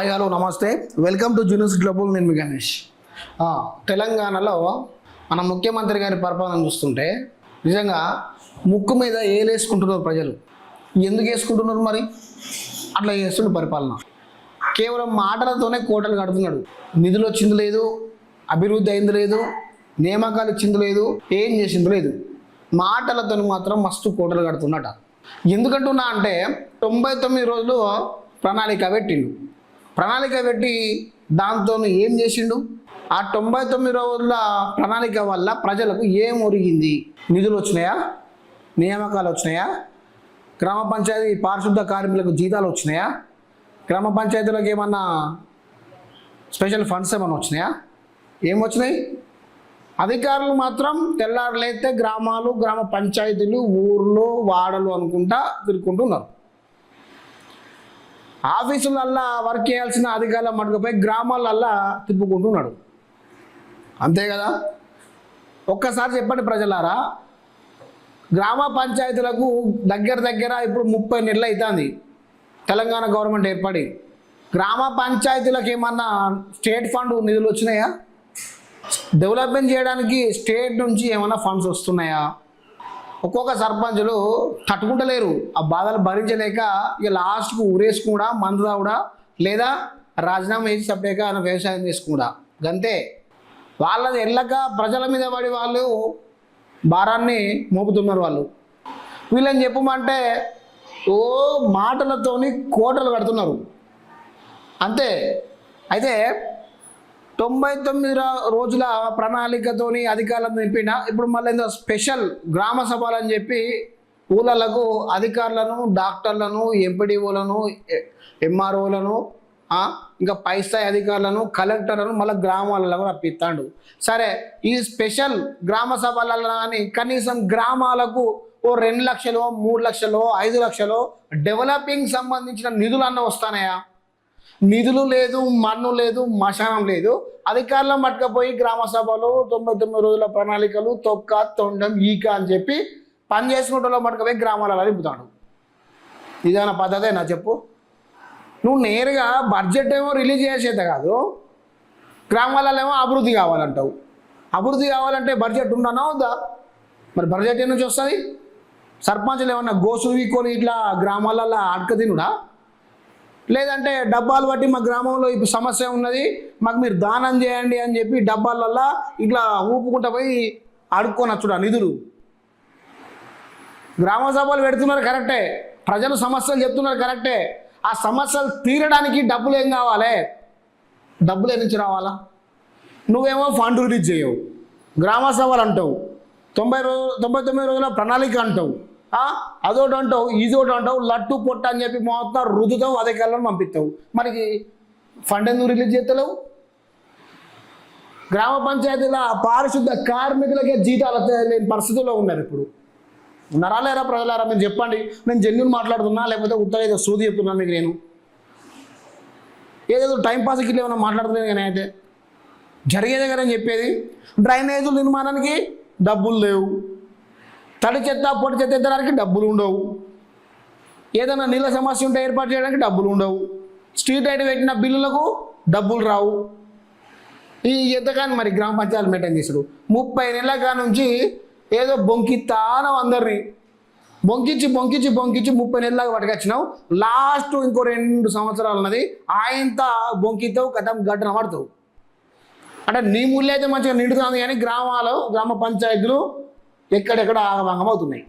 Hi hello నమస్తే welcome to juniors global. నేను మీ గణేష్. తెలంగాణలో మన ముఖ్యమంత్రి గారి పరిపాలన చూస్తుంటే నిజంగా ముక్కు మీద ఏలేసుకుంటున్నారు ప్రజలు. ఎందుకు వేసుకుంటున్నారు మరి? అట్లా చేస్తుండే పరిపాలన కేవలం మాటలతోనే కోటలు కడుతున్నాడు. నిధులు వచ్చింది లేదు, అభివృద్ధి అయింది లేదు, నియామకాలు ఇచ్చింది లేదు, ఏం చేసింది లేదు. మాటలతో మాత్రం మస్తు కోటలు కడుతున్నట. ఎందుకంటున్నా అంటే 99 రోజులు ప్రణాళిక పెట్టి దాంతో ఏం చేసిండు? ఆ 99 రోజుల ప్రణాళిక వల్ల ప్రజలకు ఏం ఒరిగింది? నిధులు వచ్చినాయా? నియామకాలు వచ్చినాయా? గ్రామ పంచాయతీ పారిశుద్ధ కార్మికులకు జీతాలు వచ్చినాయా? గ్రామ పంచాయతీలకు ఏమన్నా స్పెషల్ ఫండ్స్ ఏమన్నా వచ్చినాయా? ఏమొచ్చినాయి? అధికారులు మాత్రం తెల్లారులైతే గ్రామాలు, గ్రామ పంచాయతీలు, ఊర్లు, వాడలు అనుకుంటా తిరుగుకుంటున్నారు. ఆఫీసులల్లా వర్క్ చేయాల్సిన అధికారుల మటుకుపై గ్రామాలల్లా తిప్పుకుంటున్నాడు. అంతే కదా? ఒక్కసారి చెప్పండి ప్రజలారా, గ్రామ పంచాయతీలకు దగ్గర ఇప్పుడు 30 నెలలు అవుతుంది తెలంగాణ గవర్నమెంట్ ఏర్పడి. గ్రామ పంచాయతీలకు ఏమన్నా స్టేట్ ఫండ్ నిధులు వచ్చినాయా? డెవలప్మెంట్ చేయడానికి స్టేట్ నుంచి ఏమైనా ఫండ్స్ వస్తున్నాయా? ఒక్కొక్క సర్పంచులు తట్టుకుంటలేరు, ఆ బాధలు భరించలేక ఇక లాస్ట్కు ఊరేసుకుండా మందు తాగుడా లేదా రాజీనామా చేసి సపరేట్గా ఆయన వ్యవసాయం చేసుకుండా గంతే. వాళ్ళది ఎల్లక ప్రజల మీద పడి వాళ్ళు భారాన్ని మోపుతున్నారు. వీళ్ళని చెప్పమంటే ఓ మాటలతోని కోటలు కడుతున్నారు అంతే. అయితే 99 రోజుల ప్రణాళికతోని అధికారులను నింపిన ఇప్పుడు మళ్ళీ ఏదో స్పెషల్ గ్రామ సభలు అని చెప్పి ఊళ్ళకు అధికారులను, డాక్టర్లను, ఎంపీడీఓలను, ఎంఆర్ఓలను, ఇంకా పై స్థాయి అధికారులను, కలెక్టర్లను మళ్ళీ గ్రామాలలో రప్పిస్తాడు. సరే, ఈ స్పెషల్ గ్రామ సభలలో కానీ కనీసం గ్రామాలకు ఓ 2 లక్షలు, 3 లక్షలు, 5 లక్షలు డెవలపింగ్ సంబంధించిన నిధులన్నా వస్తానాయా? నిధులు లేదు, మన్ను లేదు, మశానం లేదు. అధికారులను పట్టుకపోయి గ్రామ సభలు, 99 రోజుల ప్రణాళికలు, తొక్క తొండం ఈక అని చెప్పి పని చేసుకుంటూ పట్టుకపోయి గ్రామాలలో నింపుతాడు. ఇదేనా పద్ధతే? నా చెప్పు. నువ్వు నేరుగా బడ్జెట్ ఏమో రిలీజ్ చేసేది కాదు, గ్రామాలలో ఏమో అభివృద్ధి కావాలంటావు. అభివృద్ధి కావాలంటే బడ్జెట్ ఉండనా వద్దా? మరి బడ్జెట్ నుంచి వస్తుంది? సర్పంచులు ఏమన్నా గోసులు వీకొని ఇట్లా గ్రామాలలో అడక తినుడా? లేదంటే డబ్బాలు బట్టి మా గ్రామంలో ఇప్పుడు సమస్య ఉన్నది, మాకు మీరు దానం చేయండి అని చెప్పి డబ్బాలల్లో ఇట్లా ఊపుకుంటా పోయి అడుక్కొని వచ్చుడా నిధులు? గ్రామ సభలు పెడుతున్నారు కరెక్టే, ప్రజలు సమస్యలు చెప్తున్నారు కరెక్టే. ఆ సమస్యలు తీరడానికి డబ్బులు ఏం కావాలి? డబ్బులు నుంచి రావాలా? నువ్వేమో ఫండ్ రిలీజ్ చేయవు, గ్రామ సభలు అంటావు, 99 రోజుల ప్రణాళిక అంటావు, అదోటి అంటావు, ఇదోటి అంటావు, లట్టు పొట్ట అని చెప్పి మొత్తం రుద్దుతావు, అధికారులను పంపిస్తావు. మనకి ఫండ్ ఎందుకు రిలీజ్ చేస్తలేవు? గ్రామ పంచాయతీల పారిశుద్ధ కార్మికులకే జీతాలు లేని పరిస్థితుల్లో ఉన్నారు. ఇప్పుడు ఉన్నారా లేరా ప్రజలారా? మీరు చెప్పండి. నేను జెన్యున్ మాట్లాడుతున్నా లేకపోతే ఉత్తగా ఏదో సూది చెప్తున్నాను మీకు? నేను ఏదేదో టైంపాస్కి ఇట్లా ఏమైనా మాట్లాడుతున్నాను కానీ అయితే జరిగేదే కదా అని చెప్పేది. డ్రైనేజీల నిర్మాణానికి డబ్బులు లేవు, తడి చెత్త పొడి చెత్త ఎత్తడానికి డబ్బులు ఉండవు, ఏదైనా నీళ్ళ సమస్య ఉంటే ఏర్పాటు చేయడానికి డబ్బులు ఉండవు, స్ట్రీట్ లైట్ పెట్టిన బిల్లులకు డబ్బులు రావు. ఈ ఎంతకాని మరి గ్రామ పంచాయతీలు మెయింటైన్ చేసుడు 30 నెలల కాడ నుంచి ఏదో బొంకిస్తానం అందరినీ బొంకించి 30 నెలలకు పట్టుకొచ్చినావు. లాస్ట్ ఇంకో 2 సంవత్సరాలు ఉన్నది, ఆయంత బొంకితావు, కథం గడ్డన పడతావు. అంటే నీ ముళ్ళు అయితే మంచిగా నిండుతుంది కానీ గ్రామాలు, గ్రామ పంచాయతీలు ఎక్కడెక్కడ ఆగభంగం అవుతున్నాయి.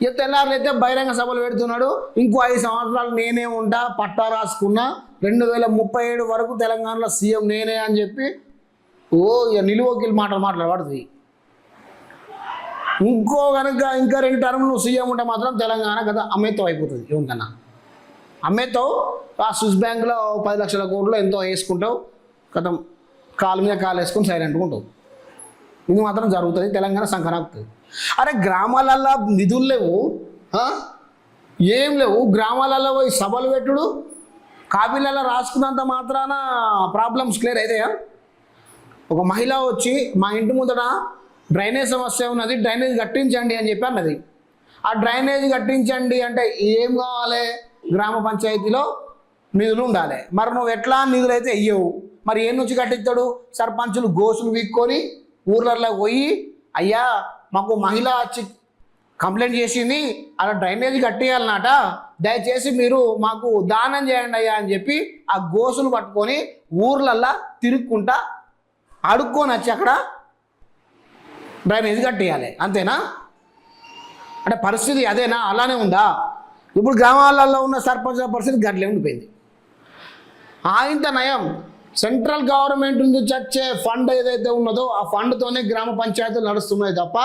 ఇక తెల్లారులైతే బహిరంగ సభలు పెడుతున్నాడు. ఇంకో 5 సంవత్సరాలు నేనే ఉంటా, పట్టా రాసుకున్నా, 2037 వరకు తెలంగాణలో సీఎం నేనే అని చెప్పి ఇక నిలువకిల్ మాట్లాడబడుతుంది. ఇంకా 2 టర్ములు నువ్వు సీఎం ఉంటే మాత్రం తెలంగాణ కదా అమ్మేత్తం అయిపోతుంది. ఏమిటన్నా అమ్మేత్తావు, ఆ స్విస్ బ్యాంకులో 10 లక్షల కోట్లు ఎంతో వేసుకుంటావు, కథం కాలు మీద కాలు వేసుకొని సైలెంట్గా ఉంటావు. ఇది మాత్రం జరుగుతుంది, తెలంగాణ సంక్రాంతి. అరే గ్రామాలల్లో నిధులు లేవు, ఏం లేవు, గ్రామాలలో పోయి సభలు పెట్టుడు, కాపీలలో రాసుకున్నంత మాత్రాన ప్రాబ్లమ్స్ క్లియర్ అవుతాయా? ఒక మహిళ వచ్చి మా ఇంటి ముందర డ్రైనేజ్ సమస్య ఉన్నది, డ్రైనేజ్ కట్టించండి అని చెప్పి అన్నది. ఆ డ్రైనేజ్ కట్టించండి అంటే ఏం కావాలి? గ్రామ పంచాయతీలో నిధులు ఉండాలి. మరి నువ్వు ఎట్లా నిధులు అయితే ఇయ్యవు, మరి ఏ నుంచి కట్టిస్తాడు? సర్పంచులు గోసులు వీక్కొని ఊర్లలో పోయి, అయ్యా మాకు మహిళ వచ్చి కంప్లైంట్ చేసింది, అలా డ్రైనేజ్ కట్టేయాలన్నట, దయచేసి మీరు మాకు దానం చేయండి అయ్యా అని చెప్పి ఆ గోసులు పట్టుకొని ఊర్లల్లో తిరుక్కుంటా అడుక్కొని వచ్చి అక్కడ డ్రైనేజ్ కట్టేయాలి. అంతేనా? అంటే పరిస్థితి అదేనా? అలానే ఉందా? ఇప్పుడు గ్రామాలలో ఉన్న సర్పంచుల పరిస్థితి గట్లే ఉండిపోయింది. ఇంత నయం, సెంట్రల్ గవర్నమెంట్ నుంచి వచ్చే ఫండ్ ఏదైతే ఉన్నదో ఆ ఫండ్తోనే గ్రామ పంచాయతీలు నడుస్తున్నాయి తప్ప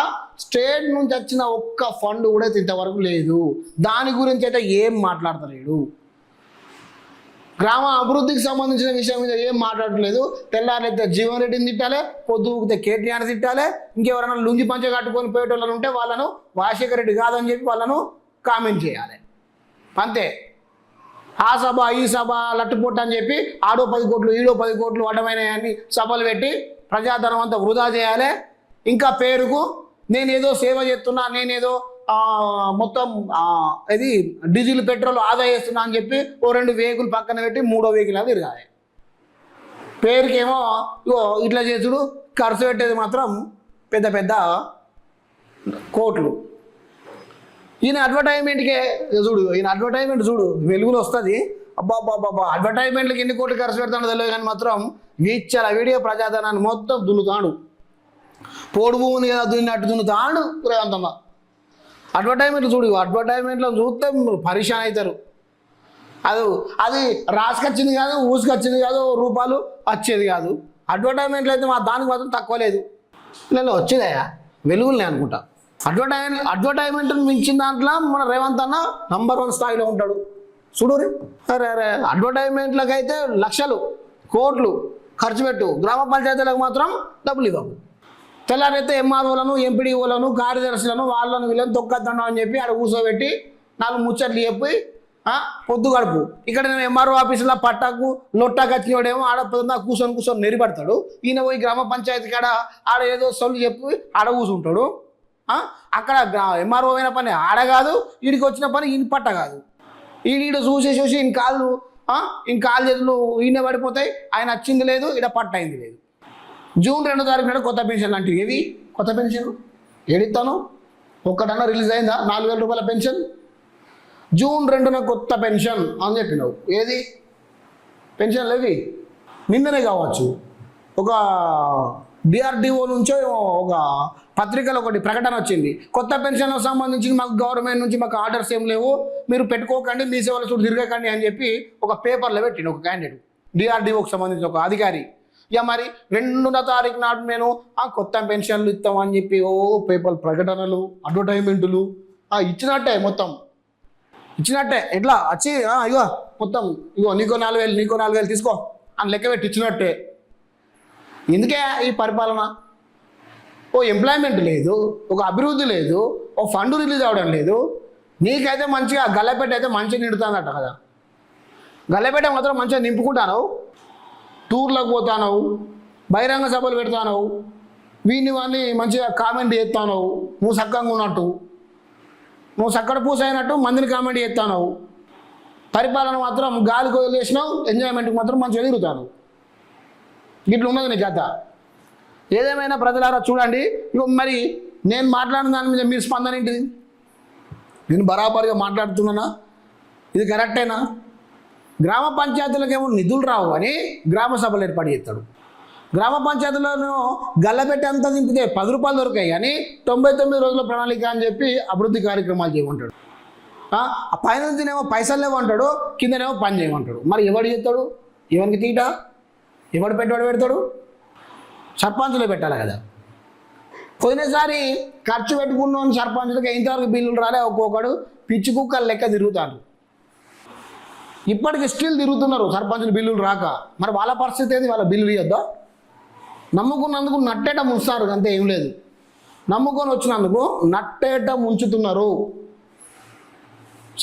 స్టేట్ నుంచి వచ్చిన ఒక్క ఫండ్ కూడా ఇంతవరకు లేదు. దాని గురించి అయితే ఏం మాట్లాడతలేడు. గ్రామ అభివృద్ధికి సంబంధించిన విషయం మీద ఏం మాట్లాడట్లేదు. తెల్లారైతే జీవన్ రెడ్డిని తిట్టాలి, పొద్దుతే కేటీఆర్ తిట్టాలి, ఇంకెవరైనా లుంగి పంచ కట్టుకొని పోయేటోళ్ళని ఉంటే వాళ్ళను రాజశేఖర రెడ్డి కాదని చెప్పి వాళ్ళను కామెంట్ చేయాలి. అంతే. ఆ సభ ఈ సభ లట్టుపోట్టు అని చెప్పి ఆడో 10 కోట్లు ఈడో 10 కోట్లు అడ్డమైనవన్నీ సభలు పెట్టి ప్రజాధనం అంతా వృధా చేయాలి. ఇంకా పేరుకు నేనేదో సేవ చేస్తున్నా, నేనేదో మొత్తం ఇది డీజిల్ పెట్రోల్ ఆదా చేస్తున్నా అని చెప్పి ఓ 2 వెహికల్ పక్కన పెట్టి 3వ వెహికల్ అది తిరగాలి. పేరుకేమో ఇట్లా చేసుడు, ఖర్చు పెట్టేది మాత్రం పెద్ద పెద్ద కోట్లు. ఈయన అడ్వర్టైజ్మెంట్కే చూడు, ఈయన అడ్వర్టైజ్మెంట్ చూడు వెలుగులో వస్తుంది. అబ్బాబ్బాబ్బా అడ్వర్టైజ్మెంట్లకి ఎన్ని కోట్లు ఖర్చు పెడతాడో తెలియదు, కానీ మాత్రం వీచ్చాల వీడియో ప్రజాధనాన్ని మొత్తం దున్నుతాడు. పోడు భూమిని కదా దున్నినట్టు దున్నుతాడు రేవంతమ్మ. అడ్వర్టైజ్మెంట్లు చూడు, అడ్వర్టైజ్మెంట్లో చూస్తే పరిశాన్ అవుతారు. అది రాసుకొచ్చింది కాదు, ఊసుకొచ్చింది కాదు, రూపాయలు వచ్చేది కాదు. అడ్వర్టైజ్మెంట్లు అయితే దానికి మాత్రం తక్కువ లేదు. నేను వచ్చేదయా వెలుగులనే అనుకుంటా. అడ్వర్టైజ్మెంట్ మించిన దాంట్లో మన రేవంత్ అన్న నంబర్ 1 స్థాయిలో ఉంటాడు. చూడు అరే అడ్వర్టైజ్మెంట్లకు అయితే లక్షలు కోట్లు ఖర్చు పెట్టు, గ్రామ పంచాయతీలకు మాత్రం డబ్బులు ఇవ్వకు. తెల్లారైతే ఎంఆర్ఓలను ఎంపీడీఓలను కార్యదర్శులను వాళ్ళను వీళ్ళని తొక్కద్దండం అని చెప్పి ఆడ కూర్చోబెట్టి 4 ముచ్చట్లు చెప్పి పొద్దు గడుపు. ఇక్కడ నేను ఎంఆర్ఓ ఆఫీసులో పట్టాకు లొట్టాకు వచ్చినోడేమో ఆడ పొద్దున్న కూర్చొని నెరిపడతాడు. ఈయన పోయి గ్రామ పంచాయతీ కాడ ఆడ ఏదో సొల్లు చెప్పి ఆడ కూర్చుంటాడు. అక్కడ ఎంఆర్ఓ అయిన పని ఆడ కాదు, వీడికి వచ్చిన పని ఈయన పట్ట కాదు. ఈడ చూసి ఈయన కాలు చేతులు ఈయన పడిపోతాయి. ఆయన వచ్చింది లేదు, ఈడ పట్ట అయింది లేదు. జూన్ 2వ తారీఖు నాడు కొత్త పెన్షన్ లాంటివి ఏవి? కొత్త పెన్షన్ ఏడిస్తాను? ఒక్కటన్నా రిలీజ్ అయిందా? 4,000 రూపాయల పెన్షన్. జూన్ 2న కొత్త పెన్షన్ అని చెప్పినావు. ఏది పెన్షన్లు ఏవి? నిన్ననే కావచ్చు ఒక డిఆర్డిఓ నుంచో ఒక పత్రికలో ఒకటి ప్రకటన వచ్చింది. కొత్త పెన్షన్లకు సంబంధించి మాకు గవర్నమెంట్ నుంచి మాకు ఆర్డర్స్ ఏం లేవు, మీరు పెట్టుకోకండి, మీ సేవల చూడు తిరగకండి అని చెప్పి ఒక పేపర్లో పెట్టిండు ఒక క్యాండిడేట్, డిఆర్డిఓకి సంబంధించిన ఒక అధికారి. ఇక మరి 2వ తారీఖు నాడు నేను కొత్త పెన్షన్లు ఇస్తామని చెప్పి పేపర్ ప్రకటనలు అడ్వర్టైజ్మెంట్లు ఇచ్చినట్టే, మొత్తం ఇచ్చినట్టే. ఎట్లా వచ్చి ఇగో మొత్తం ఇగో నీకో 4,000 తీసుకో అని లెక్క పెట్టి ఇచ్చినట్టే. ఎందుకే ఈ పరిపాలన? ఎంప్లాయ్మెంట్ లేదు, ఒక అభివృద్ధి లేదు, ఒక ఫండ్ రిలీజ్ అవ్వడం లేదు. నీకైతే మంచిగా గల్లపేట అయితే మంచిగా నిండుతుందట కదా, గల్లపేట మాత్రం మంచిగా నింపుకుంటాను, టూర్లకు పోతాను, బహిరంగ సభలు పెడతాను, వాడిని మంచిగా కామెంట్ చేస్తాను, నువ్వు చక్కగా ఉన్నట్టు, నువ్వు చక్కడ పూస అయినట్టు మందిని కామెంట్ చేస్తాను. పరిపాలన మాత్రం గాలికి వదిలేసినావు, ఎంజాయ్మెంట్కి మాత్రం మంచిగా తిరుగుతాను. ఇట్లా ఉన్నది నీ కథ. ఏదేమైనా ప్రజలారా చూడండి. ఇక మరి నేను మాట్లాడిన దాని మీద మీరు స్పందన ఏంటిది? నేను బరాబరిగా మాట్లాడుతున్నానా? ఇది కరెక్టేనా? గ్రామ పంచాయతీలకు ఏమో నిధులు రావు అని గ్రామ సభలు ఏర్పాటు చేస్తాడు. గ్రామ పంచాయతీలను గల్లపెట్టి అంతా దింపితే 10 రూపాయలు దొరికాయి కానీ 99 రోజుల ప్రణాళిక అని చెప్పి అభివృద్ధి కార్యక్రమాలు చేయమంటాడు. ఆ పైనంతనేమో పైసలు లేవంటాడు, కిందనేమో పని చేయమంటాడు. మరి ఎవడు చేస్తాడు? ఎవరికి తీట? ఎవడు పెట్టుబడి పెడతాడు? సర్పంచులు పెట్టాలి కదా. పోయినసారి ఖర్చు పెట్టుకున్న సర్పంచులకి ఇంతవరకు బిల్లులు రాలే. ఒక్కొక్కడు పిచ్చి కుక్కలు లెక్క తిరుగుతాడు. ఇప్పటికి స్టిల్ తిరుగుతున్నారు సర్పంచులు బిల్లులు రాక. మరి వాళ్ళ పరిస్థితి ఏది? వాళ్ళ బిల్లులు ఇవ్వద్దా? నమ్ముకున్నందుకు నట్టేట ముంచుతారు, అంతే, ఏం లేదు. నమ్ముకొని వచ్చినందుకు నట్టేట ముంచుతున్నారు,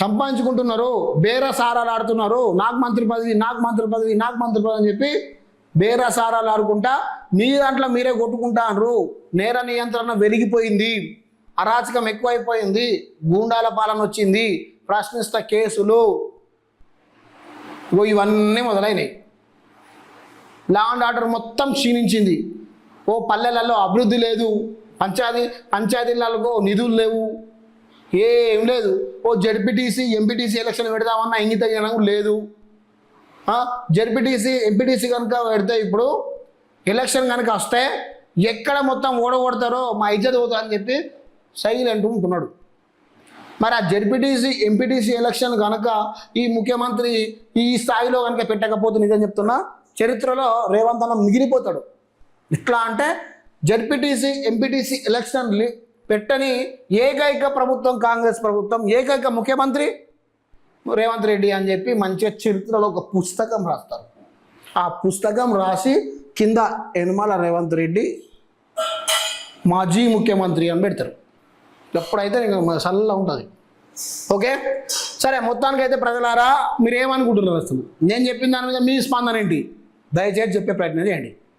సంపాదించుకుంటున్నారు, బేరసారాలు ఆడుతున్నారు. నాకు మంత్రి పదవి, నాకు మంత్రి పదవి, నాకు మంత్రి పదవి అని చెప్పి బేరసారాలు ఆడుకుంటా మీ దాంట్లో మీరే కొట్టుకుంటారు. నేర నియంత్రణ వెలిగిపోయింది, అరాచకం ఎక్కువైపోయింది, గూండాల పాలన వచ్చింది, ప్రశ్నిస్త కేసులు. ఇగో ఇవన్నీ మొదలైనవి. లా అండ్ ఆర్డర్ మొత్తం క్షీణించింది. ఓ పల్లెలలో అభివృద్ధి లేదు, పంచాయతీలలో నిధులు లేవు, ఏం లేదు. ఓ జడ్పీటీసీ ఎంపీటీసీ ఎలక్షన్ పెడదామన్నా ఇంగిత జనం లేదు. జడ్పీటీసీ ఎంపీటీసీ కనుక పెడితే ఇప్పుడు ఎలక్షన్ కనుక వస్తే ఎక్కడ మొత్తం ఓడగొడతారో మా ఇజ్జత్ పోతా అని చెప్పి సైలెంట్ ఉంటున్నాడు. మరి ఆ జడ్పీటీసీ ఎంపీటీసీ ఎలక్షన్ కనుక ఈ ముఖ్యమంత్రి ఈ స్థాయిలో కనుక పెట్టకపోతే నిజం చెప్తున్నా చరిత్రలో రేవంత్ అన్న మిగిలిపోతాడు. ఎట్లా అంటే జడ్పీటీసీ ఎంపీటీసీ ఎలక్షన్ పెట్టని ఏకైక ప్రభుత్వం కాంగ్రెస్ ప్రభుత్వం, ఏకైక ముఖ్యమంత్రి రేవంత్ రెడ్డి అని చెప్పి మంచిగా చరిత్రలో ఒక పుస్తకం రాస్తారు. ఆ పుస్తకం రాసి కింద యనమల రేవంత్ రెడ్డి మాజీ ముఖ్యమంత్రి అని పెడతారు. ఎప్పుడైతే ఇంకా చల్లగా ఉంటుంది. ఓకే సరే, మొత్తానికైతే ప్రజలారా మీరేమనుకుంటున్నారు? అసలు నేను చెప్పిన దాని మీద మీ స్పందన ఏంటి? దయచేసి చెప్పే ప్రయత్నం చేయండి.